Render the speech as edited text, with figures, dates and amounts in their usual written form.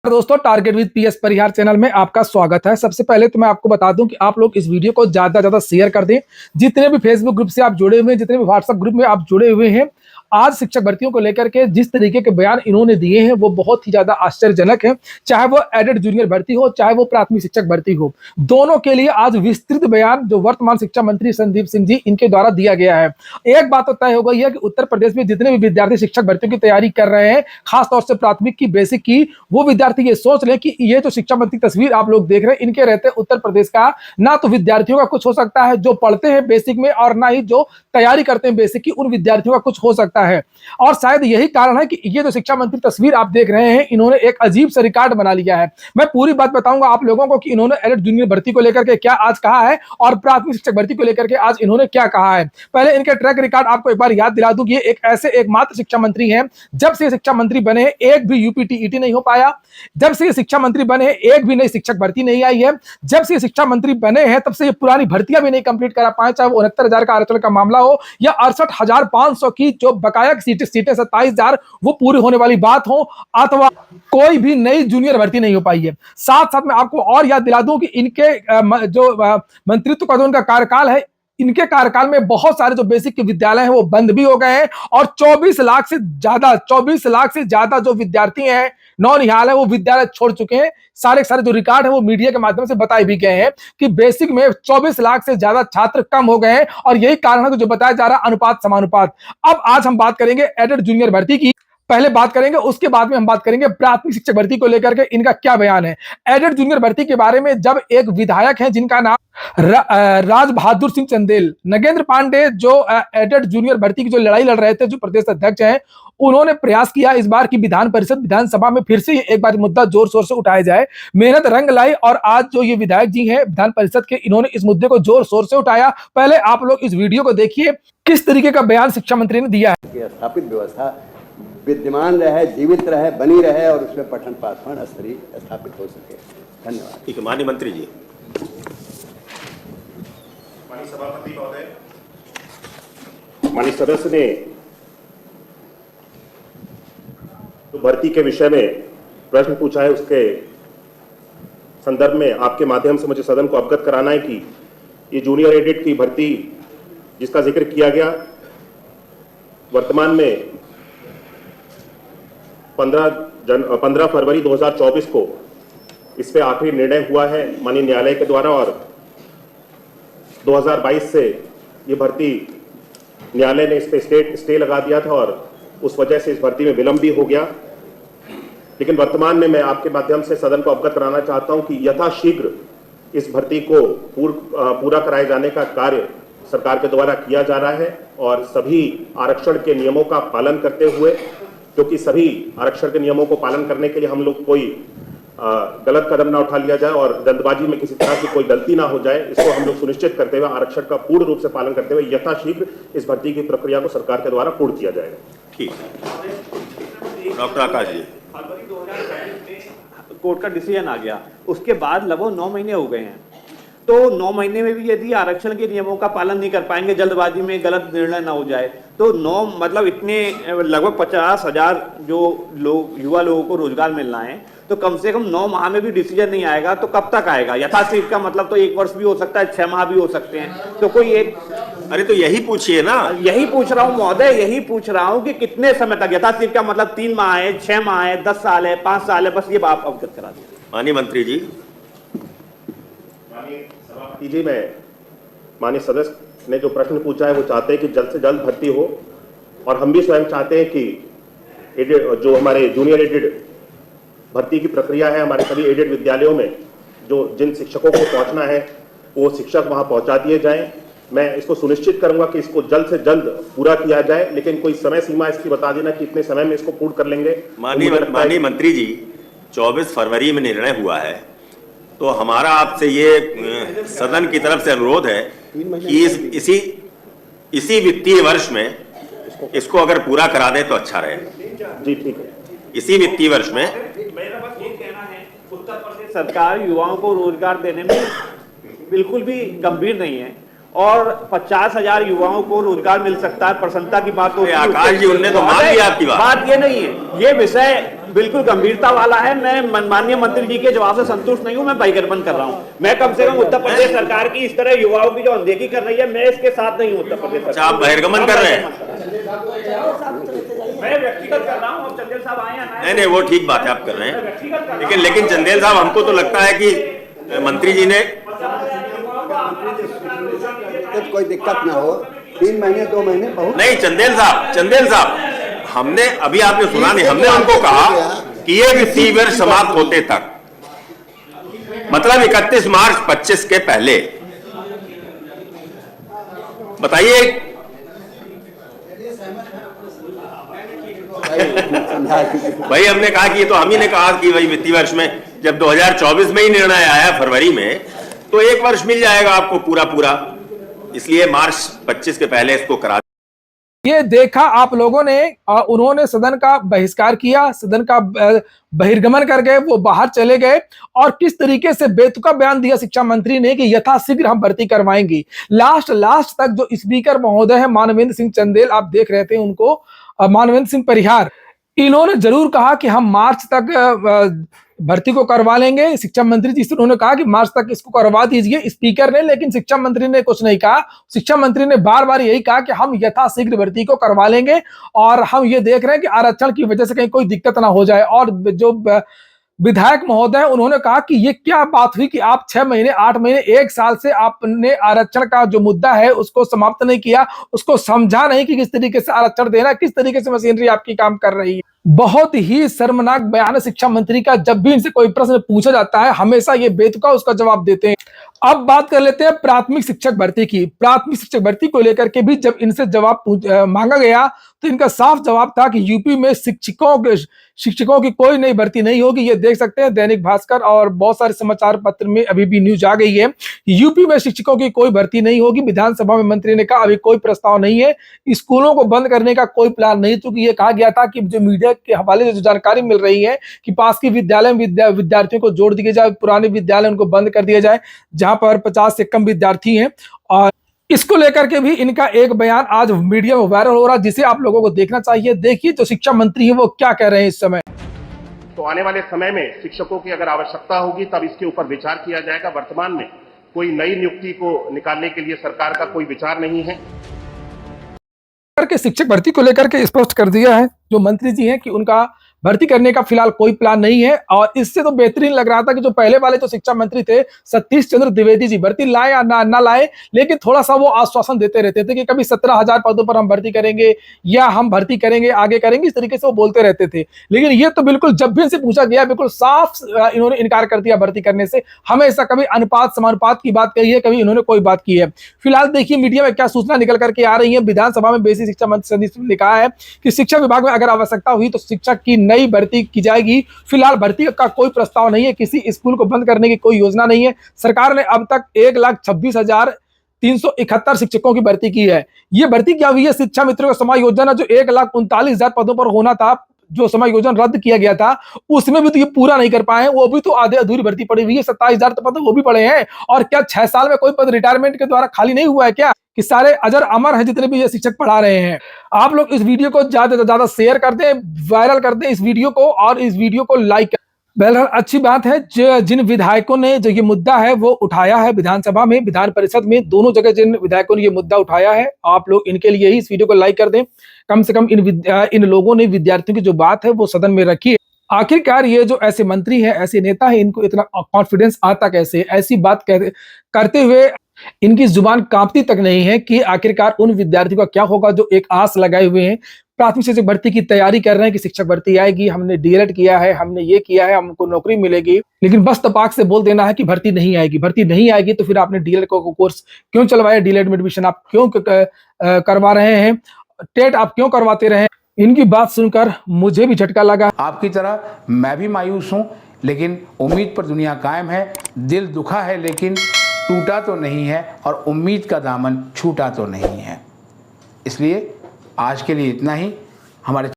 दोस्तों, target with PS Parihar channel में आपका स्वागत है। सबसे पहले तो मैं आपको बता दूं कि आप लोग इस वीडियो को ज्यादा ज्यादा शेयर कर दें। जितने भी फेसबुक ग्रुप से आप जुड़े हुए हैं, जितने भी व्हाट्सएप ग्रुप में आप जुड़े हुए हैं, आज शिक्षक भर्तियों को लेकर के जिस तरीके के बयान इन्होंने दिए हैं वो बहुत ही ज्यादा आश्चर्यजनक है। चाहे वो एडेड जूनियर भर्ती हो, चाहे वो प्राथमिक शिक्षक भर्ती हो, दोनों के लिए आज विस्तृत बयान जो वर्तमान शिक्षा मंत्री संदीप सिंह जी इनके द्वारा दिया गया है। एक बात तो तय हो गई है कि उत्तर प्रदेश में जितने भी विद्यार्थी शिक्षक भर्तियों की तैयारी कर रहे हैं, खासतौर से प्राथमिक की, बेसिक की, वो विद्यार्थी ये सोच लें कि ये जो शिक्षा मंत्री तस्वीर आप लोग देख रहे हैं, इनके रहते उत्तर प्रदेश का ना तो विद्यार्थियों का कुछ हो सकता है जो पढ़ते हैं बेसिक में, और ना ही जो तैयारी करते हैं बेसिक की, उन विद्यार्थियों का कुछ हो सकता है। और शायद यही कारण है कि ये जो शिक्षा मंत्री तस्वीर आप देख रहे हैं, इन्होंने एक अजीब सा रिकॉर्ड बना लिया है। मैं पूरी बात बताऊंगा आप लोगों को कि इन्होंने एडेड जूनियर भर्ती को लेकर के क्या आज कहा है और प्राथमिक शिक्षक भर्ती को लेकर के आज इन्होंने क्या कहा है। पहले इनके ट्रैक रिकॉर्ड आपको एक बार याद दिला दूं कि ये एक ऐसे एकमात्र शिक्षा मंत्री हैं, जब से शिक्षा मंत्री बने एक भी यूपीटीईटी नहीं हो पाया। जब से शिक्षा मंत्री बने एक भी नई शिक्षक भर्ती नहीं आई है। जब से शिक्षा मंत्री बने हैं तब से ये पुरानी भर्तियां भी नहीं कंप्लीट करा पाए, चाहे वो 69,000 का आरक्षण का मामला हो या 68,500 की जो बकाया सीटें 27,000 वो पूरी होने वाली बात हो, अथवा कोई भी नई जूनियर भर्ती नहीं हो पाई है। साथ साथ में आपको और याद दिला दूं कि इनके जो मंत्रित्व का जो उनका कार्यकाल है, इनके कार्यकाल में बहुत सारे जो बेसिक के विद्यालय हैं वो बंद भी हो गए हैं, और 24 लाख से ज्यादा जो विद्यार्थी हैं, नौनिहाल है, वो विद्यालय छोड़ चुके हैं। सारे जो रिकॉर्ड है वो मीडिया के माध्यम से बताए भी गए हैं कि बेसिक में 24 लाख से ज्यादा छात्र कम हो गए हैं, और यही कारण है जो बताया जा रहा है अनुपात समानुपात। अब आज हम बात करेंगे एडेड जूनियर भर्ती की, पहले बात करेंगे, उसके बाद में हम बात करेंगे प्राथमिक शिक्षक भर्ती को लेकर के इनका क्या बयान है। एडेड जूनियर भर्ती के बारे में जब एक विधायक है जिनका नाम राज बहादुर सिंह चंदेल, नगेंद्र पांडे जो एडेड जूनियर भर्ती की जो लड़ाई लड़ रहे थे, जो प्रदेश अध्यक्ष हैं, उन्होंने प्रयास किया इस बार की विधानसभा में फिर से एक बार मुद्दा जोर शोर से उठाया जाए। मेहनत रंग लाई, और आज जो ये विधायक जी हैं विधान परिषद के, इन्होंने इस मुद्दे को जोर शोर से उठाया। पहले आप लोग इस वीडियो को देखिए, किस तरीके का बयान शिक्षा मंत्री ने दिया है। स्थापित व्यवस्था विद्यमान रहे, जीवित रहे, बनी रहे, और उसमें पठन पाठन स्तरीय स्थापित हो सके। धन्यवाद। ठीक है, माननीय मंत्री जी। माननीय सभापति महोदय, माननीय सदस्य ने तो भर्ती के विषय में प्रश्न पूछा है, उसके संदर्भ में आपके माध्यम से मुझे सदन को अवगत कराना है कि ये जूनियर एडेड की भर्ती जिसका जिक्र किया गया, वर्तमान में 15 फरवरी 2024 को इस पे आखिरी निर्णय हुआ है माननीय न्यायालय के द्वारा, और 2022 से ये भर्ती न्यायालय ने इस पे स्टे लगा दिया था, और उस वजह से इस भर्ती में विलंब भी हो गया। लेकिन वर्तमान में मैं आपके माध्यम से सदन को अवगत कराना चाहता हूं कि यथाशीघ्र इस भर्ती को पूरा कराए जाने का कार्य सरकार के द्वारा किया जा रहा है, और सभी आरक्षण के नियमों का पालन करते हुए, क्योंकि सभी आरक्षण के नियमों को पालन करने के लिए हम लोग कोई गलत कदम ना उठा लिया जाए और जल्दबाजी में किसी तरह की कोई गलती ना हो जाए, इसको हम लोग सुनिश्चित करते हुए, आरक्षण का पूर्ण रूप से पालन करते हुए यथाशीघ्र इस भर्ती की प्रक्रिया को सरकार के द्वारा पूर्ण किया जाएगा। ठीक है, डॉक्टर आकाश जी। फरवरी 2023 में कोर्ट का डिसीजन आ गया, उसके बाद लगभग 9 महीने हो गए हैं। तो 9 महीने में भी यदि आरक्षण के नियमों का पालन नहीं कर पाएंगे, जल्दबाजी में गलत निर्णय ना हो जाए, तो 9 मतलब इतने लगभग 50,000 जो लोग, युवा लोगों को रोजगार मिलना है, तो कम से कम 9 माह में भी डिसीजन नहीं आएगा तो कब तक आएगा? यथाशीघ्र का मतलब तो 1 वर्ष भी हो सकता है, 6 माह भी हो सकते हैं। तो कोई एक, अरे तो यही पूछिए ना। यही पूछ रहा हूँ महोदय, यही पूछ रहा हूँ कि कितने समय तक? यथाशीघ्र का मतलब 3 माह है, 6 माह है, 10 साल है, 5 साल है, बस ये आप अवगत करा दीजिए। माननीय मंत्री जी। जी, मैं माननीय सदस्य ने जो प्रश्न पूछा है वो चाहते हैं कि जल्द से जल्द भर्ती हो, और हम भी स्वयं चाहते हैं कि जो हमारे जूनियर एडेड भर्ती की प्रक्रिया है, हमारे सभी एडेड विद्यालयों में जो जिन शिक्षकों को पहुंचना है वो शिक्षक वहां पहुंचा दिए जाएं। मैं इसको सुनिश्चित करूंगा कि इसको जल्द से जल्द पूरा किया जाए, लेकिन कोई समय सीमा इसकी बता देना कि इतने समय में इसको पूर्ण कर लेंगे। माननीय मंत्री जी, 24 फरवरी में निर्णय हुआ है, तो हमारा आपसे ये सदन की तरफ से अनुरोध है कि इसी वित्तीय वर्ष में इसको अगर पूरा करा दे तो अच्छा रहे। जी ठीक है, इसी वित्तीय वर्ष में। मेरा बस ये कहना है, उत्तर प्रदेश सरकार युवाओं को रोजगार देने में बिल्कुल भी गंभीर नहीं है। और 50,000 युवाओं को रोजगार मिल सकता है। प्रसन्नता की बात होती है। आकाश जी, उनने तो मान लिया आपकी बात ये नहीं है, ये विषय बिल्कुल गंभीरता वाला है। मैं माननीय मंत्री जी के जवाब से संतुष्ट नहीं हूं। मैं बहिर्गमन कर रहा हूं। मैं कम से कम उत्तर प्रदेश सरकार की इस तरह युवाओं की जो अनदेखी कर रही है, मैं इसके साथ नहीं हूं। उत्तर प्रदेश सरकार, आप बहिर्गमन कर रहे हैं? मैं व्यक्तिगत कर रहा हूं। चंदेल साहब आए हैं? नहीं, वो ठीक बात है, आप कर रहे हैं। लेकिन चंदेल साहब, हमको तो लगता है कि मंत्री जी ने कोई दिक्कत ना हो, 3 महीने 2 महीने बहुत नहीं। चंदेल साहब, हमने अभी, आपने सुना नहीं, हमने उनको कहा कि ये वित्तीय वर्ष समाप्त होते तक, मतलब 31 मार्च 25 के पहले, बताइए। भाई हमने कहा कि ये तो हम ही ने कहा कि भाई वित्तीय वर्ष में, जब 2024 में ही निर्णय आया फरवरी में, तो 1 वर्ष मिल जाएगा आपको पूरा, इसलिए मार्च 25 के पहले इसको करा। ये देखा आप लोगों ने, उन्होंने सदन का बहिष्कार किया, सदन का बहिर्गमन कर गए, वो बाहर चले गए और किस तरीके से बेतुका बयान दिया शिक्षा मंत्री ने कि यथाशीघ्र हम भर्ती करवाएंगे। लास्ट तक जो स्पीकर महोदय है मानवेंद्र सिंह चंदेल, आप देख रहे थे उनको, मानवेंद्र सिंह परिहार, इन्होंने जरूर कहा कि हम मार्च तक भर्ती को करवा लेंगे। शिक्षा मंत्री जी से उन्होंने कहा कि मार्च तक इसको करवा दीजिए स्पीकर ने, लेकिन शिक्षा मंत्री ने कुछ नहीं कहा। शिक्षा मंत्री ने बार बार यही कहा कि हम यथाशीघ्र भर्ती को करवा लेंगे और हम ये देख रहे हैं कि आरक्षण की वजह से कहीं कोई दिक्कत ना हो जाए। और जो विधायक महोदय उन्होंने कहा कि ये क्या बात हुई कि आप 6 महीने 8 महीने 1 साल से आपने आरक्षण का जो मुद्दा है उसको समाप्त नहीं किया, उसको समझा नहीं कि किस तरीके से आरक्षण देना, किस तरीके से मशीनरी आपकी काम कर रही है। बहुत ही शर्मनाक बयान है शिक्षा मंत्री का। जब भी इनसे कोई प्रश्न पूछा जाता है हमेशा ये बेतुका उसका जवाब देते हैं। अब बात कर लेते हैं प्राथमिक शिक्षक भर्ती की। प्राथमिक शिक्षक भर्ती को लेकर के भी जब इनसे जवाब मांगा गया तो इनका साफ जवाब था कि यूपी में शिक्षकों की कोई नई भर्ती नहीं होगी। ये देख सकते हैं दैनिक भास्कर और बहुत सारे समाचार पत्र में अभी भी न्यूज आ गई है, यूपी में शिक्षकों की कोई भर्ती नहीं होगी। विधानसभा में मंत्री ने कहा अभी कोई प्रस्ताव नहीं है, स्कूलों को बंद करने का कोई प्लान नहीं, क्योंकि ये कहा गया था कि जो मीडिया के हवाले से जो जानकारी मिल रही है कि पास के विद्यालय में विद्यार्थियों को जोड़ दिए जाए, पुराने विद्यालय उनको बंद कर दिया जाए जहां पर 50 से कम विद्यार्थी हैं। और इसको लेकर के भी इनका एक बयान आज मीडिया में वायरल हो रहा है, जिसे आप लोगों को देखना चाहिए। देखिए जो शिक्षा मंत्री है वो क्या कह रहे हैं इस समय। तो आने वाले समय में शिक्षकों की अगर आवश्यकता होगी तब इसके ऊपर विचार किया जाएगा। वर्तमान में कोई नई नियुक्ति को निकालने के लिए सरकार का कोई विचार नहीं है। के शिक्षक भर्ती को लेकर के स्पष्ट कर दिया है जो मंत्री जी हैं कि उनका भर्ती करने का फिलहाल कोई प्लान नहीं है। और इससे तो बेहतरीन लग रहा था कि जो पहले वाले जो शिक्षा मंत्री थे सतीश चंद्र द्विवेदी जी, भर्ती लाए या ना लाए, लेकिन थोड़ा सा वो आश्वासन देते रहते थे कि कभी 17,000 पदों पर हम भर्ती करेंगे या हम भर्ती करेंगे, आगे करेंगे, इस तरीके से वो बोलते रहते थे। लेकिन ये तो बिल्कुल जब भी इनसे पूछा गया बिल्कुल साफ इन्होंने इनकार कर दिया भर्ती करने से। हमेशा कभी अनुपात समानुपात की बात कही है, कभी इन्होंने कोई बात की है। फिलहाल देखिए मीडिया में क्या सूचना निकल करके आ रही है। विधानसभा में बेसिक शिक्षा मंत्री सदस्य ने कहा है कि शिक्षा विभाग में अगर आवश्यकता हुई तो शिक्षक की नई भर्ती की जाएगी। फिलहाल भर्ती का कोई प्रस्ताव नहीं है, किसी स्कूल को बंद करने की कोई योजना नहीं है। सरकार ने अब तक 1,26,371 शिक्षकों की भर्ती की है। ये भर्ती क्या हुई है? शिक्षा मित्रों का समायोजन जो 1,39,000 पदों पर होना था, जो समायोजन रद्द किया गया था, उसमें भी तो ये पूरा नहीं कर पाए हैं। वो भी तो आधे अधूरी भर्ती पड़ी हुई है। 27,000 पद वो भी पड़े हैं। और क्या 6 साल में कोई पद रिटायरमेंट के द्वारा खाली नहीं हुआ है क्या? कि सारे अजर अमर हैं जितने भी ये शिक्षक पढ़ा रहे हैं। आप लोग इस वीडियो को ज्यादा से ज्यादा शेयर कर दें, वायरल कर दें इस वीडियो को, और इस वीडियो को लाइक। बहरहाल अच्छी बात है जिन विधायकों ने जो ये मुद्दा है वो उठाया है विधानसभा में, विधान परिषद में, दोनों जगह जिन विधायकों ने ये मुद्दा उठाया है, आप लोग इनके लिए ही इस वीडियो को लाइक कर दें। कम से कम इन लोगों ने विद्यार्थियों की जो बात है वो सदन में रखी है। आखिरकार ये जो ऐसे मंत्री हैं, ऐसे नेता हैं, इनको इतना कॉन्फिडेंस आता कैसे? ऐसी बात करते हुए इनकी जुबान कांपती तक नहीं है कि आखिरकार उन विद्यार्थियों का क्या होगा जो एक आस लगाए हुए हैं, प्राथमिक शिक्षक भर्ती की तैयारी कर रहे हैं कि शिक्षक भर्ती आएगी, हमने डीएलएड किया है, हमने ये किया है, हमको नौकरी मिलेगी, लेकिन बस तपाक से बोल देना है कि भर्ती नहीं आएगी। भर्ती नहीं आएगी तो फिर आपने डीएलएड को कोर्स क्यों चलवाया? डीएलएड में एडमिशन आप क्यों करवा रहे हैं? टेट आप क्यों करवाते रहे? इनकी बात सुनकर मुझे भी झटका लगा। आपकी तरह मैं भी मायूस हूँ, लेकिन उम्मीद पर दुनिया कायम है। दिल दुखा है लेकिन टूटा तो नहीं है, और उम्मीद का दामन छूटा तो नहीं है। इसलिए आज के लिए इतना ही। हमारे